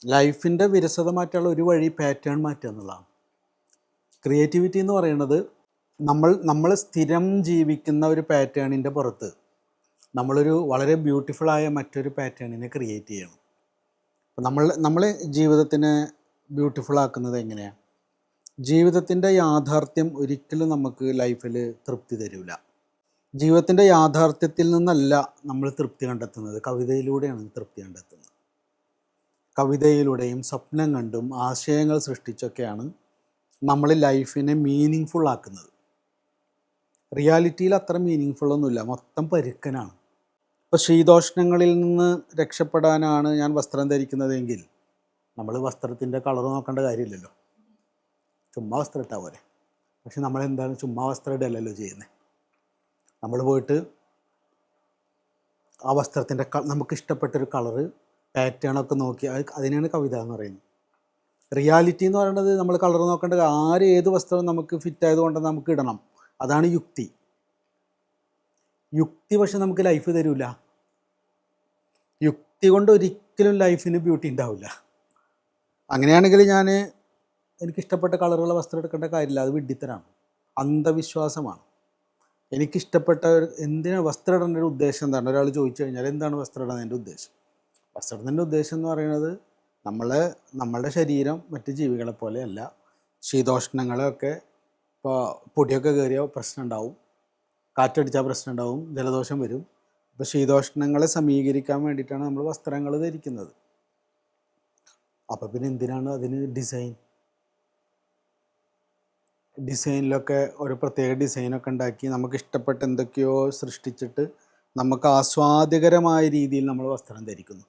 ലൈഫിൻ്റെ വിരസത മാറ്റാനുള്ള ഒരു വഴി പാറ്റേൺ മാറ്റുക എന്നുള്ളതാണ്. ക്രിയേറ്റിവിറ്റി എന്ന് പറയുന്നത് നമ്മൾ സ്ഥിരം ജീവിക്കുന്ന ഒരു പാറ്റേണിൻ്റെ പുറത്ത് നമ്മളൊരു വളരെ ബ്യൂട്ടിഫുള്ളായ മറ്റൊരു പാറ്റേണിനെ ക്രിയേറ്റ് ചെയ്യണം. അപ്പം നമ്മളെ ജീവിതത്തിനെ ബ്യൂട്ടിഫുൾ ആക്കുന്നത് എങ്ങനെയാണ്? ജീവിതത്തിൻ്റെ യാഥാർത്ഥ്യം ഒരിക്കലും നമുക്ക് ലൈഫിൽ തൃപ്തി തരില്ല. ജീവിതത്തിൻ്റെ യാഥാർത്ഥ്യത്തിൽ നിന്നല്ല നമ്മൾ തൃപ്തി കണ്ടെത്തുന്നത്, കവിതയിലൂടെയാണ് തൃപ്തി കണ്ടെത്തുന്നത്. കവിതയിലൂടെയും സ്വപ്നം കണ്ടും ആശയങ്ങൾ സൃഷ്ടിച്ചൊക്കെയാണ് നമ്മൾ ലൈഫിനെ മീനിങ് ഫുൾ ആക്കുന്നത്. റിയാലിറ്റിയിൽ അത്ര മീനിങ് ഫുള്ളൊന്നുമില്ല, മൊത്തം പരുക്കനാണ്. ഇപ്പോൾ ശീതോഷ്ണങ്ങളിൽ നിന്ന് രക്ഷപ്പെടാനാണ് ഞാൻ വസ്ത്രം ധരിക്കുന്നതെങ്കിൽ നമ്മൾ വസ്ത്രത്തിൻ്റെ കളർ നോക്കേണ്ട കാര്യമില്ലല്ലോ, ചുമ്മാ വസ്ത്രം ഇട്ടാൽ പോരെ. പക്ഷെ നമ്മളെന്താണ് ചുമ്മാ വസ്ത്രം ഇടല്ലല്ലോ ചെയ്യുന്നത്. നമ്മൾ പോയിട്ട് ആ വസ്ത്രത്തിൻ്റെ നമുക്ക് ഇഷ്ടപ്പെട്ടൊരു കളറ് പാറ്റേണൊക്കെ നോക്കി അതിനാണ് കവിത എന്ന് പറയുന്നത്. റിയാലിറ്റി എന്ന് പറയുന്നത് നമ്മൾ കളർ നോക്കേണ്ട ഏത് വസ്ത്രവും നമുക്ക് ഫിറ്റ് ആയതുകൊണ്ട് നമുക്ക് ഇടണം, അതാണ് യുക്തി. യുക്തി പക്ഷെ നമുക്ക് ലൈഫ് തരില്ല. യുക്തി കൊണ്ട് ഒരിക്കലും ലൈഫിന് ബ്യൂട്ടി ഉണ്ടാവില്ല. അങ്ങനെയാണെങ്കിൽ എനിക്കിഷ്ടപ്പെട്ട കളറുള്ള വസ്ത്രം എടുക്കേണ്ട കാര്യമില്ല, അത് വിഡ്ഢിത്തരാണ്, അന്ധവിശ്വാസമാണ്. എനിക്കിഷ്ടപ്പെട്ട എന്തിനാണ് വസ്ത്രം ഇടേണ്ട ഉദ്ദേശം എന്താണ്? ഒരാൾ ചോദിച്ചു കഴിഞ്ഞാൽ എന്താണ് വസ്ത്രം ഇടുന്നതിൻ്റെ ഉദ്ദേശം? വസ്ത്രം ഇടുന്നതിൻ്റെ ഉദ്ദേശം എന്ന് പറയുന്നത് നമ്മളുടെ ശരീരം മറ്റ് ജീവികളെ പോലെയല്ല. ശീതോഷ്ണങ്ങളൊക്കെ ഇപ്പോൾ പൊടിയൊക്കെ കയറിയ പ്രശ്നം ഉണ്ടാവും, കാറ്റടിച്ചാൽ പ്രശ്നം ഉണ്ടാവും, ജലദോഷം വരും. അപ്പോൾ ശീതോഷ്ണങ്ങളെ സമീകരിക്കാൻ വേണ്ടിയിട്ടാണ് നമ്മൾ വസ്ത്രങ്ങൾ ധരിക്കുന്നത്. അപ്പോൾ പിന്നെ എന്തിനാണ് അതിന് ഡിസൈനിലൊക്കെ ഒരു പ്രത്യേക ഡിസൈനൊക്കെ ഉണ്ടാക്കി നമുക്ക് ഇഷ്ടപ്പെട്ട എന്തൊക്കെയോ സൃഷ്ടിച്ചിട്ട് നമുക്ക് ആസ്വാദ്യകരമായ രീതിയിൽ നമ്മൾ വസ്ത്രം ധരിക്കുന്നു.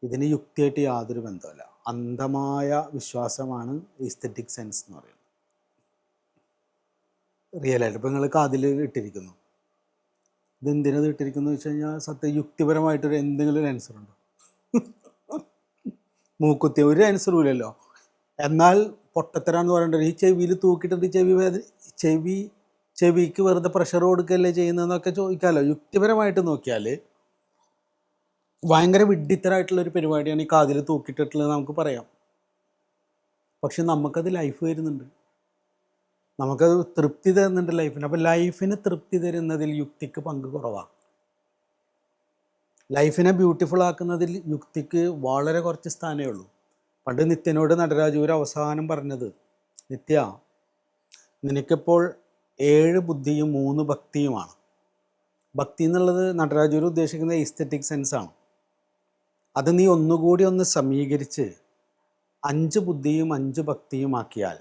ഇതിന് യുക്തിയായിട്ട് യാതൊരു ബന്ധമല്ല, അന്ധമായ വിശ്വാസമാണ് ഈസ്തെറ്റിക് സെൻസ് എന്ന് പറയുന്നത്. റിയലായിട്ട് ഇപ്പോൾ നിങ്ങൾ കാതിൽ ഇട്ടിരിക്കുന്നു, ഇതെന്തിനത് ഇട്ടിരിക്കുന്നു വെച്ച് കഴിഞ്ഞാൽ സത്യം യുക്തിപരമായിട്ടൊരു എന്തെങ്കിലും ഒരു ആൻസർ ഉണ്ടോ? മൂക്കുത്തി ഒരു ആൻസറും ഇല്ലല്ലോ. എന്നാൽ പൊട്ടത്തരാന്ന് പറയേണ്ടത് ഈ ചെവിയിൽ തൂക്കിയിട്ടിട്ട് ചെവിക്ക് വെറുതെ പ്രഷർ കൊടുക്കുകയല്ലേ ചെയ്യുന്നതെന്നൊക്കെ ചോദിക്കാമല്ലോ. യുക്തിപരമായിട്ട് നോക്കിയാൽ ഭയങ്കര വിഡ്ഢിത്തരായിട്ടുള്ളൊരു പരിപാടിയാണ് ഈ കാതിൽ തൂക്കിയിട്ടിട്ടുള്ളത് നമുക്ക് പറയാം. പക്ഷെ നമുക്കത് ലൈഫ് വരുന്നുണ്ട്, നമുക്കത് തൃപ്തി തരുന്നുണ്ട് ലൈഫിന്. അപ്പോൾ ലൈഫിന് തൃപ്തി തരുന്നതിൽ യുക്തിക്ക് പങ്ക് കുറവാണ്. ലൈഫിനെ ബ്യൂട്ടിഫുൾ ആക്കുന്നതിൽ യുക്തിക്ക് വളരെ കുറച്ച് സ്ഥാനമേ ഉള്ളൂ. പണ്ട് നിത്യനോട് നടരാജൂർ അവസാനം പറഞ്ഞത്, നിത്യ, നിനക്കിപ്പോൾ 7 ബുദ്ധിയും 3 ഭക്തിയുമാണ്. ഭക്തി എന്നുള്ളത് നടരാജൂർ ഉദ്ദേശിക്കുന്ന ഈസ്തെറ്റിക് സെൻസാണ്. അത് നീ ഒന്നുകൂടി സമീകരിച്ച് 5 ബുദ്ധിയും 5 ഭക്തിയും ആക്കിയാൽ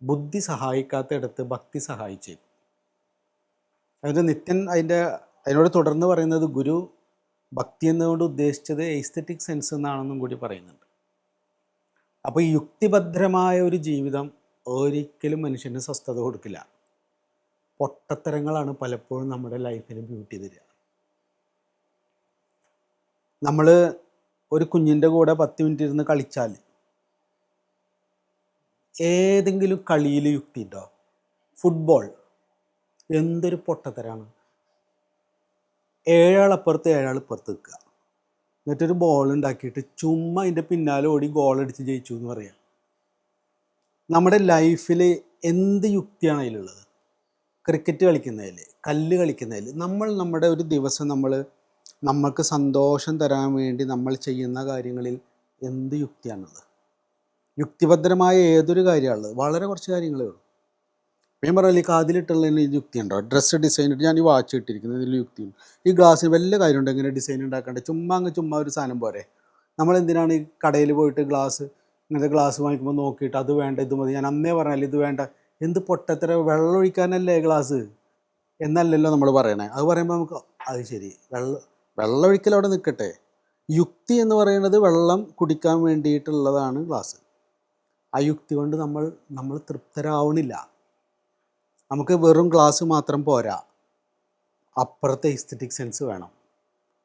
ബുദ്ധി സഹായിക്കാത്തയിടത്ത് ഭക്തി സഹായിച്ചേക്കും. അതിൻ്റെ നിത്യൻ അതിനോട് തുടർന്ന് പറയുന്നത് ഗുരു ഭക്തി എന്നുകൊണ്ട് ഉദ്ദേശിച്ചത് എസ്തെറ്റിക് സെൻസ് എന്നാണെന്നും കൂടി പറയുന്നുണ്ട്. അപ്പോൾ ഈ യുക്തിഭദ്രമായ ഒരു ജീവിതം ഒരിക്കലും മനുഷ്യന് സ്വസ്ഥത കൊടുക്കില്ല. പൊട്ടത്തരങ്ങളാണ് പലപ്പോഴും നമ്മുടെ ലൈഫിന് ബ്യൂട്ടി തരിക. നമ്മൾ ഒരു കുഞ്ഞിൻ്റെ കൂടെ 10 മിനിറ്റ് ഇരുന്ന് കളിച്ചാൽ ഏതെങ്കിലും കളിയിൽ യുക്തി ഉണ്ടോ? ഫുട്ബോൾ എന്തൊരു പൊട്ടത്തരാണ്. 7 ആളപ്പുറത്ത് 7 ആളിപ്പുറത്ത് നിൽക്കുക, എന്നിട്ടൊരു ബോൾ ഉണ്ടാക്കിയിട്ട് ചുമ്മാ അതിൻ്റെ പിന്നാലെ ഓടി ഗോളടിച്ച് ജയിച്ചു എന്ന് പറയാം. നമ്മുടെ ലൈഫിൽ എന്ത് യുക്തിയാണ് അതിലുള്ളത്? ക്രിക്കറ്റ് കളിക്കുന്നതിൽ, കല്ല് കളിക്കുന്നതിൽ, നമ്മുടെ ഒരു ദിവസം നമ്മൾക്ക് സന്തോഷം തരാൻ വേണ്ടി നമ്മൾ ചെയ്യുന്ന കാര്യങ്ങളിൽ എന്ത് യുക്തിയാണുള്ളത്? യുക്തിഭദ്രമായ ഏതൊരു കാര്യമാണുള്ളത്? വളരെ കുറച്ച് കാര്യങ്ങളേ ഉള്ളൂ. ഞാൻ പറയില്ല, ഈ കാതിലിട്ടുള്ളതിന് യുക്തി ഉണ്ടോ? ഡ്രസ്സ് ഡിസൈൻ ഇട്ട് ഞാൻ ഈ വാച്ച് ഇട്ടിരിക്കുന്നത് ഇതിൽ യുക്തിയുണ്ട്. ഈ ഗ്ലാസ്സിന് വല്ല കാര്യമുണ്ട് ഇങ്ങനെ ഡിസൈൻ ഉണ്ടാക്കേണ്ടത്? ചുമ്മാ ഒരു സാധനം പോരെ. നമ്മളെന്തിനാണ് ഈ കടയിൽ പോയിട്ട് ഇങ്ങനത്തെ ഗ്ലാസ് വാങ്ങിക്കുമ്പോൾ നോക്കിയിട്ട് അത് വേണ്ട ഇത് മതി, ഞാൻ അന്നേ പറഞ്ഞാൽ ഇത് വേണ്ട, എന്ത് പൊട്ടത്തര, വെള്ളം ഒഴിക്കാനല്ലേ ഗ്ലാസ് എന്നല്ലല്ലോ നമ്മൾ പറയണേ. അത് പറയുമ്പോൾ നമുക്ക് അത് ശരി, വെള്ളം ഒഴിക്കൽ അവിടെ നിൽക്കട്ടെ. യുക്തി എന്ന് പറയുന്നത് വെള്ളം കുടിക്കാൻ വേണ്ടിയിട്ടുള്ളതാണ് ഗ്ലാസ്. ആ യുക്തി കൊണ്ട് നമ്മൾ തൃപ്തരാവണില്ല. നമുക്ക് വെറും ഗ്ലാസ് മാത്രം പോരാ, അപ്പുറത്തെ എസ്തെറ്റിക് സെൻസ് വേണം.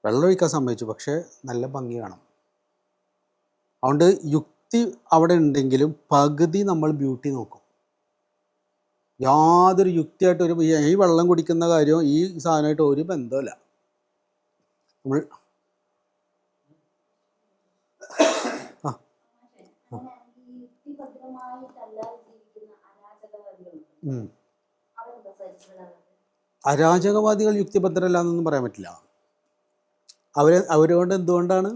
വെള്ളം ഒഴിക്കാൻ സമ്മതിച്ചു, പക്ഷേ നല്ല ഭംഗി വേണം. അതുകൊണ്ട് യുക്തി അവിടെ ഉണ്ടെങ്കിലും പകുതി നമ്മൾ ബ്യൂട്ടി നോക്കും. യാതൊരു യുക്തിയായിട്ട് ഈ വെള്ളം കുടിക്കുന്ന കാര്യവും ഈ സാധനമായിട്ട് ഒരു ബന്ധമില്ല. നമ്മൾ ഉം. അരാജകവാദികൾ യുക്തിഭദ്രല്ല എന്നൊന്നും പറയാൻ പറ്റില്ല. അവരുകൊണ്ട് എന്തുകൊണ്ടാണ്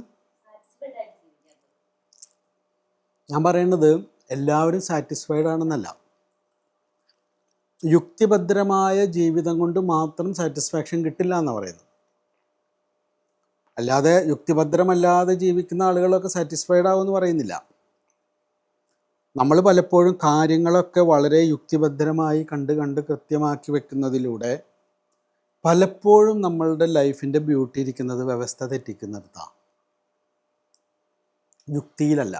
ഞാൻ പറയുന്നത്, എല്ലാവരും സാറ്റിസ്ഫൈഡ് ആണെന്നല്ല. യുക്തിഭദ്രമായ ജീവിതം കൊണ്ട് മാത്രം സാറ്റിസ്ഫാക്ഷൻ കിട്ടില്ല എന്നാണ് പറയുന്നത്. അല്ലാതെ യുക്തിഭദ്രമല്ലാതെ ജീവിക്കുന്ന ആളുകളൊക്കെ സാറ്റിസ്ഫൈഡ് ആവുമെന്ന് പറയുന്നില്ല. നമ്മൾ പലപ്പോഴും കാര്യങ്ങളൊക്കെ വളരെ യുക്തിഭദ്രമായി കണ്ട് കൃത്യമാക്കി വെക്കുന്നതിലൂടെ പലപ്പോഴും നമ്മളുടെ ലൈഫിൻ്റെ ബ്യൂട്ടി ഇരിക്കുന്നത് വ്യവസ്ഥ തെറ്റിക്കുന്നിടത്താണ്, യുക്തിയിലല്ല.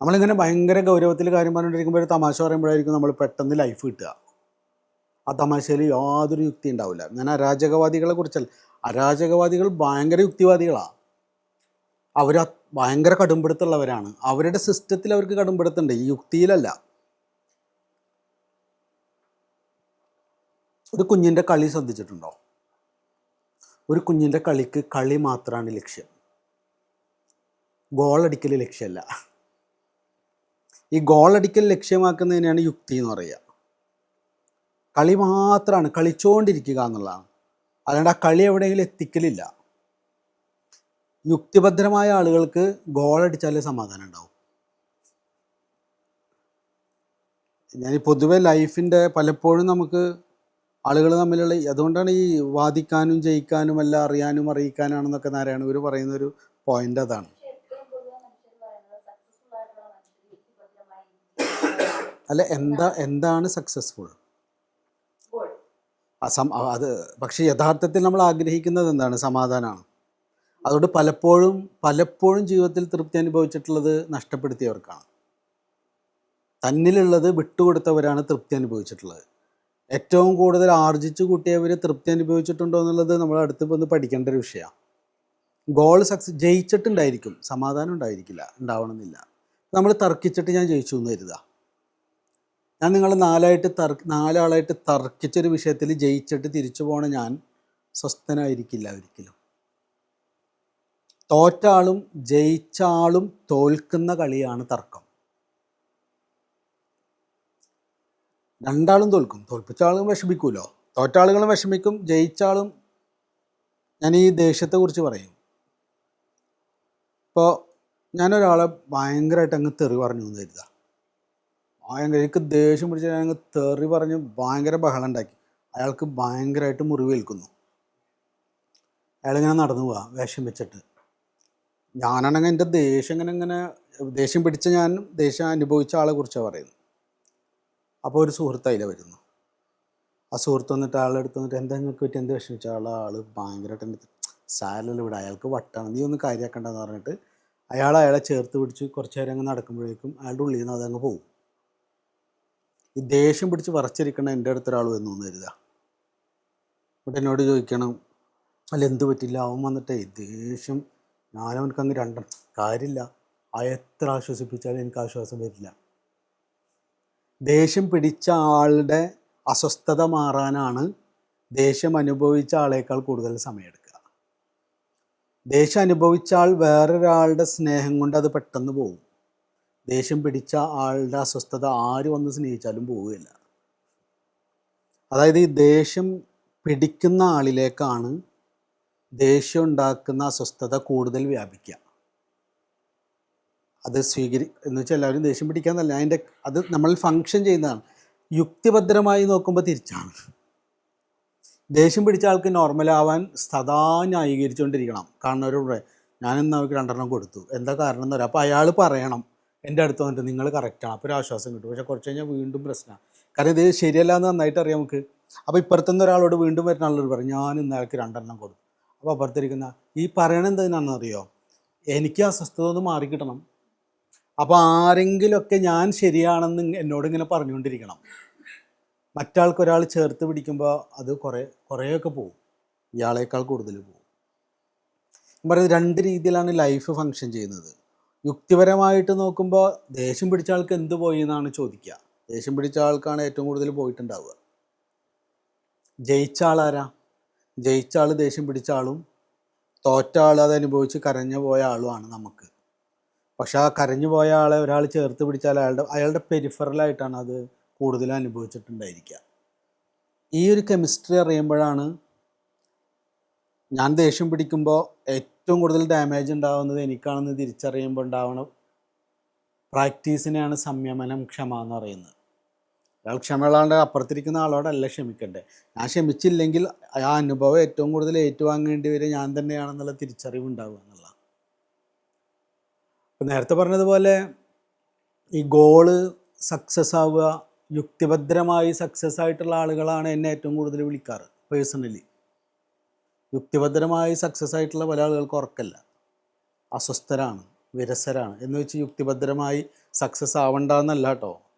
നമ്മളിങ്ങനെ ഭയങ്കര ഗൗരവത്തിൽ കാര്യം പറഞ്ഞുകൊണ്ടിരിക്കുമ്പോൾ ഒരു തമാശ പറയുമ്പോഴായിരിക്കും നമ്മൾ പെട്ടെന്ന് ലൈഫ് കിട്ടുക. ആ തമാശയിൽ യാതൊരു യുക്തി ഉണ്ടാവില്ല. ഞാൻ അരാജകവാദികളെ കുറിച്ചല്ല. അരാജകവാദികൾ ഭയങ്കര യുക്തിവാദികളാണ്. അവർ ഭയങ്കര കടുംപിടുത്തുള്ളവരാണ്. അവരുടെ സിസ്റ്റത്തിൽ അവർക്ക് കടുംപിടുത്തുണ്ട്, ഈ യുക്തിയിലല്ല. ഒരു കുഞ്ഞിൻ്റെ കളി ശ്രദ്ധിച്ചിട്ടുണ്ടോ? ഒരു കുഞ്ഞിൻ്റെ കളിക്ക് കളി മാത്രമാണ് ലക്ഷ്യം, ഗോളടിക്കൽ ലക്ഷ്യമല്ല. ഈ ഗോളടിക്കൽ ലക്ഷ്യമാക്കുന്നതിനാണ് യുക്തി എന്ന് പറയുക. കളി മാത്രമാണ്, കളിച്ചുകൊണ്ടിരിക്കുക എന്നുള്ളതാണ്. അല്ലാണ്ട് ആ കളി എവിടെയെങ്കിലും എത്തിക്കലില്ല. യുക്തിഭദ്രമായ ആളുകൾക്ക് ഗോളടിച്ചാലേ സമാധാനം ഉണ്ടാവും. ഞാൻ പൊതുവെ ലൈഫിൻ്റെ പലപ്പോഴും നമുക്ക് ആളുകൾ തമ്മിലുള്ള, അതുകൊണ്ടാണ് ഈ വാദിക്കാനും ജയിക്കാനും എല്ലാം അറിയാനും അറിയിക്കാനാണെന്നൊക്കെ നാരായണ ഗുരു പറയുന്നൊരു പോയിന്റ് അതാണ്. അല്ല, എന്താണ് സക്സസ്ഫുൾ? അത് പക്ഷെ യഥാർത്ഥത്തിൽ നമ്മൾ ആഗ്രഹിക്കുന്നത് എന്താണ്? സമാധാനമാണ്. അതുകൊണ്ട് പലപ്പോഴും ജീവിതത്തിൽ തൃപ്തി അനുഭവിച്ചിട്ടുള്ളത് നഷ്ടപ്പെടുത്തിയവർക്കാണ്. തന്നിലുള്ളത് വിട്ടുകൊടുത്തവരാണ് തൃപ്തി അനുഭവിച്ചിട്ടുള്ളത്. ഏറ്റവും കൂടുതൽ ആർജിച്ചു കൂട്ടിയവർ തൃപ്തി അനുഭവിച്ചിട്ടുണ്ടോ എന്നുള്ളത് നമ്മൾ അടുത്ത് വന്ന് പഠിക്കേണ്ട ഒരു വിഷയമാണ്. ഗോൾ ജയിച്ചിട്ടുണ്ടായിരിക്കും, സമാധാനം ഉണ്ടാവണമെന്നില്ല. നമ്മൾ തർക്കിച്ചിട്ട് ഞാൻ ജയിച്ചു എന്ന് കരുതുക. ഞാൻ നിങ്ങൾ നാലാളായിട്ട് തർക്കിച്ചൊരു വിഷയത്തിൽ ജയിച്ചിട്ട് തിരിച്ചു പോണ ഞാൻ സ്വസ്ഥനായിരിക്കില്ല ഒരിക്കലും. തോറ്റ ആളും ജയിച്ച ആളും തോൽക്കുന്ന കളിയാണ് തർക്കം. രണ്ടാളും തോൽക്കും. തോൽപ്പിച്ച ആളും വിഷമിക്കുമല്ലോ. തോറ്റ ആളുകളും വിഷമിക്കും, ജയിച്ച ആളും. ഞാൻ ഈ ദേഷ്യത്തെക്കുറിച്ച് പറയും. ഇപ്പോൾ ഞാനൊരാളെ ഭയങ്കരമായിട്ട് അങ്ങ് തെറി പറഞ്ഞു എന്ന് കരുതുക. എനിക്ക് ദേഷ്യം പിടിച്ച് ഞാൻ തെറി പറഞ്ഞ് ഭയങ്കര ബഹളം ഉണ്ടാക്കി. അയാൾക്ക് ഭയങ്കരമായിട്ട് മുറിവേൽക്കുന്നു. അയാളിങ്ങനെ നടന്നു പോവാ വേഷം വെച്ചിട്ട്. ഞാനാണെങ്കിൽ എൻ്റെ ദേഷ്യം പിടിച്ച ദേഷ്യം അനുഭവിച്ച ആളെ കുറിച്ചാണ് പറയുന്നത്. അപ്പോൾ ഒരു സുഹൃത്ത് അതിലെ വരുന്നു. ആ സുഹൃത്ത് വന്നിട്ട് ആളെടുത്ത് വന്നിട്ട് എന്താ നിങ്ങൾക്ക് പറ്റി, എന്ത് വിഷമിച്ച ആൾ ഭയങ്കരമായിട്ട് എൻ്റെ സാരല്ല ഇവിടെ, അയാൾക്ക് വട്ടാണ്, നീ ഒന്ന് കാര്യമാക്കണ്ടെന്ന് പറഞ്ഞിട്ട് അയാളെ ചേർത്ത് പിടിച്ച് കുറച്ച് നേരം അങ്ങ് നടക്കുമ്പോഴേക്കും അയാളുടെ ഉള്ളിൽ നിന്ന് അതങ്ങ് പോകും. ഈ ദേഷ്യം പിടിച്ച് വറച്ചിരിക്കണം എൻ്റെ അടുത്തൊരാൾ വന്നു എന്ന് കരുതുക. എന്നിട്ട് എന്നോട് ചോദിക്കണം, അല്ല എന്ത് പറ്റില്ല? അവൻ വന്നിട്ടേ ദേഷ്യം, ഞാനവനക്കങ്ങ് കാര്യമില്ല, എത്ര ആശ്വസിപ്പിച്ചാലും എനിക്ക് ആശ്വാസം വരില്ല. ദേഷ്യം പിടിച്ച ആളുടെ അസ്വസ്ഥത മാറാനാണ് ദേഷ്യം അനുഭവിച്ച ആളേക്കാൾ കൂടുതൽ സമയമെടുക്കുക. ദേഷ്യം അനുഭവിച്ച ആൾ വേറൊരാളുടെ സ്നേഹം കൊണ്ട് അത് പെട്ടെന്ന് പോകും. ദേഷ്യം പിടിച്ച ആളുടെ അസ്വസ്ഥത ആര് വന്ന് സ്നേഹിച്ചാലും പോവുകയില്ല. അതായത് ഈ ദേഷ്യം പിടിക്കുന്ന ആളിലേക്കാണ് ദേഷ്യം ഉണ്ടാക്കുന്ന അസ്വസ്ഥത കൂടുതൽ വ്യാപിക്കുക. അത് എന്ന് വെച്ചാൽ എല്ലാവരും ദേഷ്യം പിടിക്കാന്നല്ല, അത് നമ്മൾ ഫങ്ഷൻ ചെയ്യുന്നതാണ്. യുക്തിഭദ്രമായി നോക്കുമ്പോൾ തിരിച്ചാണ്. ദേഷ്യം പിടിച്ച ആൾക്ക് നോർമലാവാൻ സദാ ന്യായീകരിച്ചുകൊണ്ടിരിക്കണം. കാണുന്നവരോട് ഞാനിന്ന് അവർക്ക് 2 കൊടുത്തു, എന്താ കാരണം എന്ന് പറയാം. അപ്പോൾ അയാൾ പറയണം എൻ്റെ അടുത്ത് വന്നിട്ട് നിങ്ങൾ കറക്റ്റാണ്, അപ്പോൾ ഒരു ആശ്വാസം കിട്ടും. പക്ഷേ കുറച്ച് കഴിഞ്ഞാൽ വീണ്ടും പ്രശ്നമാണ്. കാരണം ഇത് ശരിയല്ല എന്ന് നന്നായിട്ട് അറിയാം നമുക്ക്. അപ്പോൾ ഇപ്പുറത്തുനിന്ന് ഒരാളോട് വീണ്ടും വരുന്ന ആളോട് പറയും ഞാൻ ഇന്ന് അയാൾക്ക് 2 കൊടുത്തു. അപ്പോൾ അപ്പുറത്തിരിക്കുന്ന ഈ പറയണത് എന്തിനാണെന്നറിയോ? എനിക്ക് അസ്വസ്ഥത ഒന്ന് മാറിക്കിട്ടണം. അപ്പോൾ ആരെങ്കിലുമൊക്കെ ഞാൻ ശരിയാണെന്ന് എന്നോടിങ്ങനെ പറഞ്ഞുകൊണ്ടിരിക്കണം. മറ്റാൾക്കൊരാൾ ചേർത്ത് പിടിക്കുമ്പോൾ അത് കുറേയൊക്കെ പോവും, ഇയാളേക്കാൾ കൂടുതൽ പോവും. പറയുന്നത് 2 രീതിയിലാണ് ലൈഫ് ഫങ്ഷൻ ചെയ്യുന്നത്. യുക്തിപരമായിട്ട് നോക്കുമ്പോൾ ദേഷ്യം പിടിച്ച ആൾക്ക് എന്ത് പോയി എന്നാണ് ചോദിക്കുക. ദേഷ്യം പിടിച്ച ആൾക്കാണ് ഏറ്റവും കൂടുതൽ പോയിട്ടുണ്ടാവുക. ജയിച്ച ആളാരാ? ജയിച്ച ആൾ ദേഷ്യം പിടിച്ച ആളും തോറ്റ ആൾ അത് അനുഭവിച്ച് കരഞ്ഞു പോയ ആളുമാണ് നമുക്ക്. പക്ഷെ ആ കരഞ്ഞു പോയ ആളെ ഒരാൾ ചേർത്ത് പിടിച്ചാൽ അയാളുടെ പെരിഫറലായിട്ടാണ് അത് കൂടുതൽ അനുഭവിച്ചിട്ടുണ്ടായിരിക്കുക. ഈ ഒരു കെമിസ്ട്രി അറിയുമ്പോഴാണ് ഞാൻ ദേഷ്യം പിടിക്കുമ്പോൾ ഏറ്റവും കൂടുതൽ ഡാമേജ് ഉണ്ടാകുന്നത് എനിക്കാണെന്ന് തിരിച്ചറിയുമ്പോൾ ഉണ്ടാവണ പ്രാക്ടീസിനെയാണ് സംയമനം, ക്ഷമ എന്ന് പറയുന്നത്. അയാൾ ക്ഷമയുള്ളാണ്ട് അപ്പുറത്തിരിക്കുന്ന ആളോടല്ല ക്ഷമിക്കണ്ടേ. ഞാൻ ക്ഷമിച്ചില്ലെങ്കിൽ ആ അനുഭവം ഏറ്റവും കൂടുതൽ ഏറ്റുവാങ്ങേണ്ടി വരും ഞാൻ തന്നെയാണെന്നുള്ള തിരിച്ചറിവ് ഉണ്ടാവുക എന്നുള്ള. ഇപ്പം നേരത്തെ പറഞ്ഞതുപോലെ ഈ ഗോള് സക്സസ് ആവുക, യുക്തിഭദ്രമായി സക്സസ് ആയിട്ടുള്ള ആളുകളാണ് എന്നെ ഏറ്റവും കൂടുതൽ വിളിക്കാറ് പേഴ്സണലി. യുക്തിഭദ്രമായി സക്സസ് ആയിട്ടുള്ള പല ആളുകൾക്ക് ഉറക്കല്ല, അസ്വസ്ഥരാണ്, വിരസരാണ് എന്ന് വെച്ച് യുക്തിഭദ്രമായി സക്സസ് ആവണ്ടെന്നല്ല കേട്ടോ,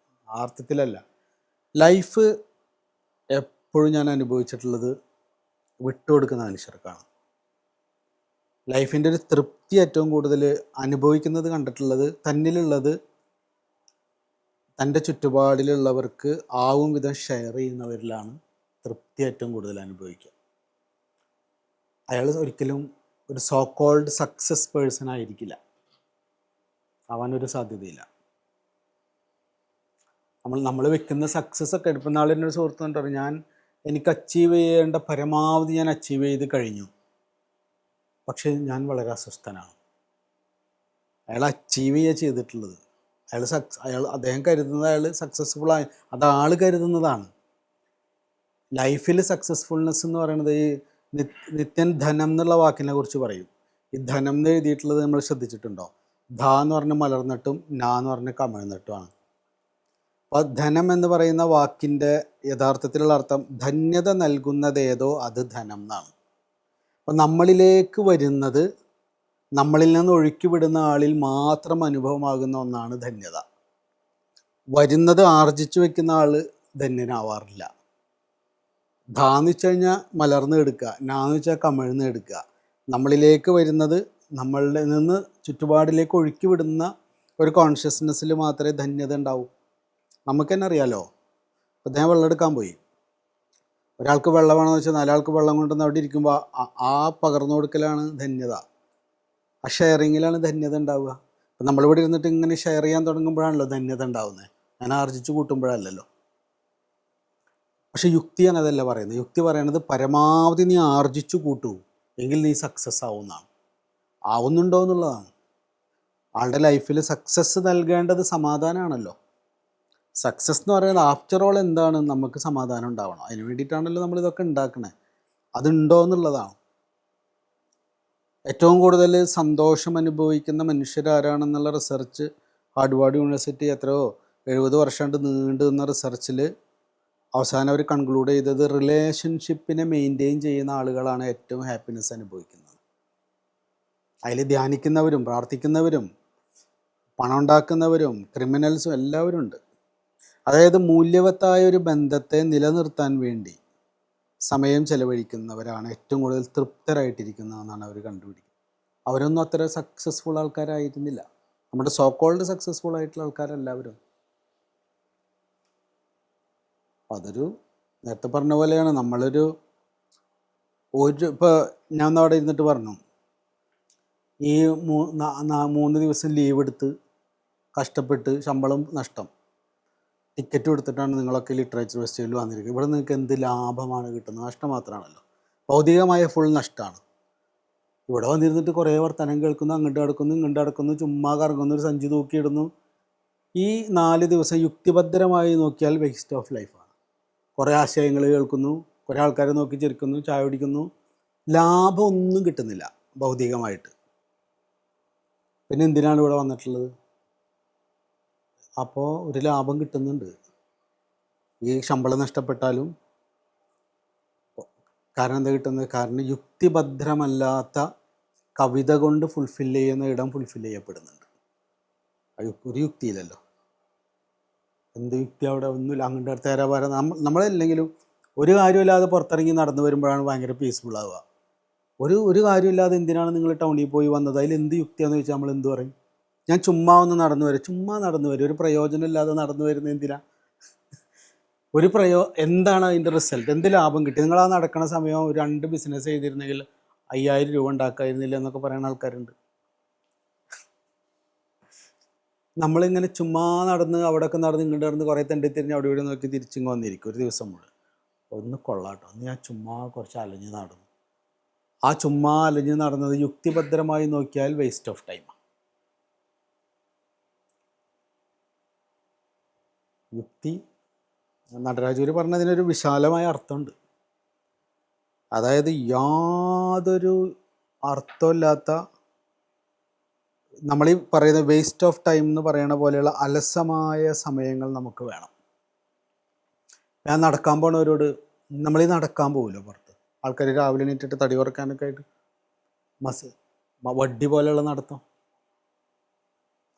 ആ അർത്ഥത്തിലല്ല. ലൈഫ് എപ്പോഴും ഞാൻ അനുഭവിച്ചിട്ടുള്ളത് വിട്ടുകൊടുക്കുന്ന മനുഷ്യർക്കാണ്. ലൈഫിൻ്റെ ഒരു തൃപ്തി ഏറ്റവും കൂടുതൽ അനുഭവിക്കുന്നത് കണ്ടിട്ടുള്ളത് തന്നിലുള്ളത് തൻ്റെ ചുറ്റുപാടിലുള്ളവർക്ക് ആവും വിധം ഷെയർ ചെയ്യുന്നവരിലാണ് തൃപ്തി ഏറ്റവും കൂടുതൽ അനുഭവിക്കുക. അയാൾ ഒരിക്കലും ഒരു സോ കോൾഡ് സക്സസ് പേഴ്സൺ ആയിരിക്കില്ല, ആവാനൊരു സാധ്യതയില്ല. നമ്മൾ വെക്കുന്ന സക്സസ് ഒക്കെ എടുക്കുന്ന ആളിൻ്റെ ഒരു സുഹൃത്ത് എന്ന് പറഞ്ഞാൽ എനിക്ക് അച്ചീവ് ചെയ്യേണ്ട പരമാവധി ഞാൻ അച്ചീവ് ചെയ്ത് കഴിഞ്ഞു, പക്ഷേ ഞാൻ വളരെ അസ്വസ്ഥനാണ്. അയാൾ അച്ചീവ് ചെയ്യുക ചെയ്തിട്ടുള്ളത്, അദ്ദേഹം കരുതുന്നത് അയാൾ സക്സസ്ഫുൾ ആയി, അത് ആൾ കരുതുന്നതാണ്. ലൈഫിൽ സക്സസ്ഫുൾനെസ് എന്ന് പറയുന്നത് ഈ നിത്യൻ ധനം എന്നുള്ള വാക്കിനെ കുറിച്ച് പറയും. ഈ ധനം എന്ന് എഴുതിയിട്ടുള്ളത് നമ്മൾ ശ്രദ്ധിച്ചിട്ടുണ്ടോ? ധ എന്ന് പറഞ്ഞ് മലർന്നിട്ടും നാ എന്ന് പറഞ്ഞ് കമിഴ്ന്നിട്ടുമാണ്. അപ്പോൾ ധനം എന്ന് പറയുന്ന വാക്കിൻ്റെ യഥാർത്ഥത്തിലുള്ള അർത്ഥം ധന്യത നൽകുന്നതേതോ അത് ധനം എന്നാണ്. അപ്പം നമ്മളിലേക്ക് വരുന്നത് നമ്മളിൽ നിന്ന് ഒഴുക്കി വിടുന്ന ആളിൽ മാത്രം അനുഭവമാകുന്ന ഒന്നാണ് ധന്യത. വരുന്നത് ആർജിച്ചു വെക്കുന്ന ആൾ ധന്യനാവാറില്ല. ധാന്ന് വെച്ച് കഴിഞ്ഞാൽ മലർന്ന് എടുക്കുക, നാന്ന് വെച്ചാൽ കമിഴ്ന്ന് എടുക്കുക. നമ്മളിലേക്ക് വരുന്നത് നമ്മളുടെ നിന്ന് ചുറ്റുപാടിലേക്ക് ഒഴുക്കി വിടുന്ന ഒരു കോൺഷ്യസ്നെസ്സിൽ മാത്രമേ ധന്യത ഉണ്ടാവൂ. നമുക്ക് തന്നെ അറിയാലോ. അദ്ദേഹം വെള്ളം എടുക്കാൻ പോയി, ഒരാൾക്ക് വെള്ളം വേണമെന്ന് വെച്ചാൽ നാലാൾക്ക് വെള്ളം കൊണ്ടുവന്ന് അവിടെ ഇരിക്കുമ്പോൾ ആ പകർന്നു കൊടുക്കലാണ് ധന്യത, ആ ഷെയറിങ്ങിലാണ് ധന്യത ഉണ്ടാവുക. അപ്പം നമ്മളിവിടെ ഇരുന്നിട്ട് ഇങ്ങനെ ഷെയർ ചെയ്യാൻ തുടങ്ങുമ്പോഴാണല്ലോ ധന്യത ഉണ്ടാവുന്നത്, ഞാൻ ആർജിച്ച് കൂട്ടുമ്പോഴല്ലല്ലോ. പക്ഷെ യുക്തിയാണ് അതല്ല പറയുന്നത്. യുക്തി പറയണത് പരമാവധി നീ ആർജിച്ചു കൂട്ടൂ, എങ്കിൽ നീ സക്സസ് ആവുന്നതാണ്. ആവുന്നുണ്ടോ എന്നുള്ളതാണ്. ആളുടെ ലൈഫിൽ സക്സസ് നൽകേണ്ടത് സമാധാനമാണല്ലോ. സക്സസ് എന്ന് പറയുന്നത് ആഫ്റ്റർ ഓൾ എന്താണ്, നമുക്ക് സമാധാനം ഉണ്ടാവണം. അതിന് വേണ്ടിയിട്ടാണല്ലോ നമ്മളിതൊക്കെ ഉണ്ടാക്കണേ. അതുണ്ടോ എന്നുള്ളതാണ്. ഏറ്റവും കൂടുതൽ സന്തോഷം അനുഭവിക്കുന്ന മനുഷ്യരാരാണെന്നുള്ള റിസർച്ച് ഹാർഡ്വാർഡ് യൂണിവേഴ്സിറ്റി എത്രയോ 70 വർഷം കൊണ്ട് നീണ്ടു നിന്ന റിസർച്ചിൽ അവസാനം അവർ കൺക്ലൂഡ് ചെയ്തത് റിലേഷൻഷിപ്പിനെ മെയിൻറ്റെയിൻ ചെയ്യുന്ന ആളുകളാണ് ഏറ്റവും ഹാപ്പിനെസ് അനുഭവിക്കുന്നത്. അതിൽ ധ്യാനിക്കുന്നവരും പ്രാർത്ഥിക്കുന്നവരും പണം ഉണ്ടാക്കുന്നവരും ക്രിമിനൽസും എല്ലാവരും ഉണ്ട്. അതായത് മൂല്യവത്തായ ഒരു ബന്ധത്തെ നിലനിർത്താൻ വേണ്ടി സമയം ചെലവഴിക്കുന്നവരാണ് ഏറ്റവും കൂടുതൽ തൃപ്തരായിട്ടിരിക്കുന്നതെന്നാണ് അവർ കണ്ടുപിടിക്കുന്നത്. അവരൊന്നും അത്ര സക്സസ്ഫുൾ ആൾക്കാരായിരുന്നില്ല, നമ്മുടെ സോ കോൾഡ് സക്സസ്ഫുൾ ആയിട്ടുള്ള ആൾക്കാരെല്ലാവരും. അതൊരു നേരത്തെ പറഞ്ഞ പോലെയാണ്. നമ്മളൊരു ഇപ്പോൾ ഞാൻ അവിടെ ഇരുന്നിട്ട് പറഞ്ഞു, ഈ 3 ദിവസം ലീവ് എടുത്ത് കഷ്ടപ്പെട്ട് ശമ്പളം നഷ്ടം, ടിക്കറ്റ് കൊടുത്തിട്ടാണ് നിങ്ങളൊക്കെ ലിറ്ററേച്ചർ ഫെസ്റ്റിവലിൽ വന്നിരിക്കുന്നത്. ഇവിടെ നിങ്ങൾക്ക് എന്ത് ലാഭമാണ് കിട്ടുന്നത്? നഷ്ടം മാത്രമാണല്ലോ, ഭൗതികമായ ഫുൾ നഷ്ടമാണ്. ഇവിടെ വന്നിരുന്നിട്ട് കുറേ വർത്തമാനം കേൾക്കുന്നു, അങ്ങോട്ട് നടക്കുന്നു ഇങ്ങോട്ട് നടക്കുന്നു, ചുമ്മാ കറങ്ങുന്നു, ഒരു സഞ്ചി തൂക്കിയിടുന്നു. ഈ 4 ദിവസം യുക്തിഭദ്രമായി നോക്കിയാൽ വേസ്റ്റ് ഓഫ് ലൈഫാണ്. കുറേ ആശയങ്ങൾ കേൾക്കുന്നു, കുറേ ആൾക്കാരെ നോക്കി ചിരിക്കുന്നു, ചായ കുടിക്കുന്നു, ലാഭം ഒന്നും കിട്ടുന്നില്ല ഭൗതികമായിട്ട്. പിന്നെ എന്തിനാണ് ഇവിടെ വന്നിട്ടുള്ളത്? അപ്പോൾ ഒരു ലാഭം കിട്ടുന്നുണ്ട്. ഈ ശമ്പളം നഷ്ടപ്പെട്ടാലും കാരണം എന്താ കിട്ടുന്നത്? കാരണം യുക്തിഭദ്രമല്ലാത്ത കവിത കൊണ്ട് ഫുൾഫിൽ ചെയ്യുന്ന ഇടം ഫുൾഫിൽ ചെയ്യപ്പെടുന്നുണ്ട്. ഒരു യുക്തിയിലല്ലോ. എന്ത് യുക്തി അവിടെ ഒന്നുമില്ല. അങ്ങോട്ട് തേരാപാര നമ്മളല്ലെങ്കിലും ഒരു കാര്യമില്ലാതെ പുറത്തിറങ്ങി നടന്നു വരുമ്പോഴാണ് ഭയങ്കര പീസ്ഫുൾ ആവുക. ഒരു കാര്യമില്ലാതെ എന്തിനാണ് നിങ്ങൾ ടൗണിൽ പോയി വന്നത്? അതിൽ എന്ത് യുക്തിയാണെന്ന് ചോദിച്ചാൽ നമ്മൾ എന്ത് പറയും? ഞാൻ ചുമ്മാ ഒന്ന് നടന്നു വരും, ഒരു പ്രയോജനമില്ലാതെ നടന്നു വരുന്നത് എന്തിനാ? എന്താണ് അതിൻ്റെ റിസൾട്ട്? എന്ത് ലാഭം കിട്ടി? നിങ്ങൾ ആ നടക്കുന്ന സമയം 2 ബിസിനസ് ചെയ്തിരുന്നെങ്കിൽ 5000 രൂപ ഉണ്ടാക്കായിരുന്നില്ല എന്നൊക്കെ പറയുന്ന ആൾക്കാരുണ്ട്. നമ്മളിങ്ങനെ ചുമ്മാ നടന്ന് അവിടെയൊക്കെ നടന്ന് ഇങ്ങോട്ട് നടന്ന് കുറേ തെണ്ടി തിരിഞ്ഞ് അവിടെ ഇവിടെ നോക്കി തിരിച്ചിങ്ങ് വന്നിരിക്കും ഒരു ദിവസം മുഴുവൻ. ഒന്ന് കൊള്ളാട്ടോ, ഒന്ന് ഞാൻ ചുമ്മാ കുറച്ച് അലഞ്ഞ് നടന്നു. ആ ചുമ്മാ അലഞ്ഞ് നടന്നത് യുക്തിഭദ്രമായി നോക്കിയാൽ വേസ്റ്റ് ഓഫ് ടൈം. യുക്തി, നടരാജൂര് പറഞ്ഞതിനൊരു വിശാലമായ അർത്ഥമുണ്ട്. അതായത് യാതൊരു അർത്ഥമില്ലാത്ത, നമ്മളീ പറയുന്ന വേസ്റ്റ് ഓഫ് ടൈം എന്ന് പറയുന്ന പോലെയുള്ള അലസമായ സമയങ്ങൾ നമുക്ക് വേണം. ഞാൻ നടക്കാൻ പോണവരോട്, നമ്മളീ നടക്കാൻ പോകുമല്ലോ പുറത്ത്, ആൾക്കാർ രാവിലെ എണീറ്റിട്ട് തടി കുറയ്ക്കാനൊക്കെ ആയിട്ട് വഡ്ഡി പോലെയുള്ള നടത്തം,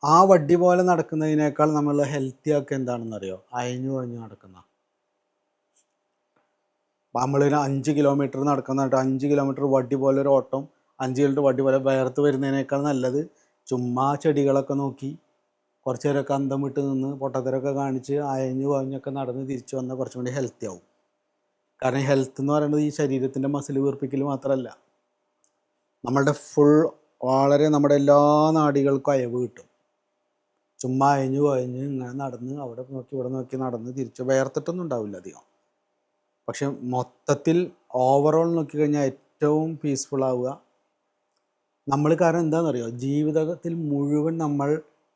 ആ വഡ്ഡി പോലെ നടക്കുന്നതിനേക്കാൾ നമ്മൾ ഹെൽത്തി ആക്കുക എന്താണെന്നറിയോ? അയഞ്ഞു അയഞ്ഞു നടക്കുന്ന. നമ്മളൊരു 5 കിലോമീറ്റർ നടക്കുന്നിട്ട് 5 കിലോമീറ്റർ വഡ്ഡി പോലെ ഒരു ഓട്ടം, 5 കിലോമീറ്റർ വഡ്ഡി പോലെ വേർത്ത് വരുന്നതിനേക്കാൾ നല്ലത് ചുമ്മാ ചെടികളൊക്കെ നോക്കി കുറച്ച് നേരമൊക്കെ അന്തം വിട്ട് നിന്ന് പൊട്ടത്തരൊക്കെ കാണിച്ച് അയഞ്ഞു അയഞ്ഞൊക്കെ നടന്ന് തിരിച്ചു വന്നാൽ കുറച്ചും കൂടി ഹെൽത്തി ആവും. കാരണം ഹെൽത്ത് എന്ന് പറയുന്നത് ഈ ശരീരത്തിൻ്റെ മസിൽ വീർപ്പിക്കൽ മാത്രമല്ല, നമ്മളുടെ വളരെ നമ്മുടെ എല്ലാ നാഡികൾക്കും അയവ് കിട്ടും. ചുമ്മാ അയഞ്ഞു അയഞ്ഞ് ഇങ്ങനെ നടന്ന് അവിടെ നോക്കി ഇവിടെ നോക്കി നടന്ന് തിരിച്ച് വേർത്തിട്ടൊന്നും ഉണ്ടാവില്ല അധികം. പക്ഷെ മൊത്തത്തിൽ ഓവറോൾ നോക്കിക്കഴിഞ്ഞാൽ ഏറ്റവും പീസ്ഫുൾ ആവുക നമ്മൾ. കാരണം എന്താണെന്നറിയോ? ജീവിതത്തിൽ മുഴുവൻ നമ്മൾ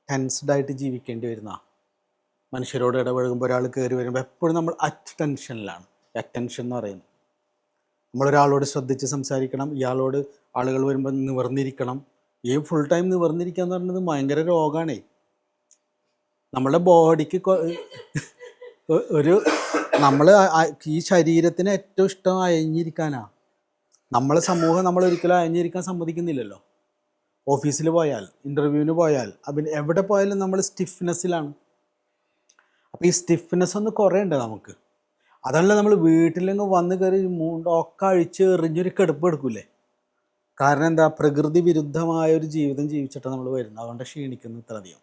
ടെൻസ്ഡായിട്ട് ജീവിക്കേണ്ടി വരുന്ന, മനുഷ്യരോട് ഇടപഴകുമ്പോൾ ഒരാൾ കയറി വരുമ്പോൾ എപ്പോഴും നമ്മൾ ടെൻഷനിലാണ്. അറ്റൻഷൻ എന്ന് പറയുന്നത്, നമ്മളൊരാളോട് ശ്രദ്ധിച്ച് സംസാരിക്കണം, ഇയാളോട് ആളുകൾ വരുമ്പോൾ നിവർന്നിരിക്കണം. ഈ ഫുൾ ടൈം നിവർന്നിരിക്കുക എന്ന് പറയുന്നത് ഭയങ്കര രോഗമാണേ. നമ്മളുടെ ബോഡിക്ക് നമ്മൾ ഈ ശരീരത്തിന് ഏറ്റവും ഇഷ്ടം അയഞ്ഞിരിക്കാനാണ്. നമ്മളെ സമൂഹം നമ്മളൊരിക്കലും അയഞ്ഞിരിക്കാൻ സമ്മതിക്കുന്നില്ലല്ലോ. ഓഫീസിൽ പോയാൽ, ഇൻ്റർവ്യൂവിന് പോയാൽ, പിന്നെ എവിടെ പോയാലും നമ്മൾ സ്റ്റിഫ്നെസ്സിലാണ്. അപ്പോൾ ഈ സ്റ്റിഫ്നെസ് ഒന്ന് കുറേ ഉണ്ട് നമുക്ക്. അതല്ല നമ്മൾ വീട്ടിലെങ്കിൽ വന്ന് കയറി ഒക്കെ അഴിച്ച് എറിഞ്ഞൊരു കിടപ്പ് എടുക്കൂലേ. കാരണം എന്താ? പ്രകൃതി വിരുദ്ധമായ ഒരു ജീവിതം ജീവിച്ചിട്ടാണ് നമ്മൾ വരുന്നത്. അതുകൊണ്ട് ക്ഷീണിക്കുന്നു ഇത്രയധികം.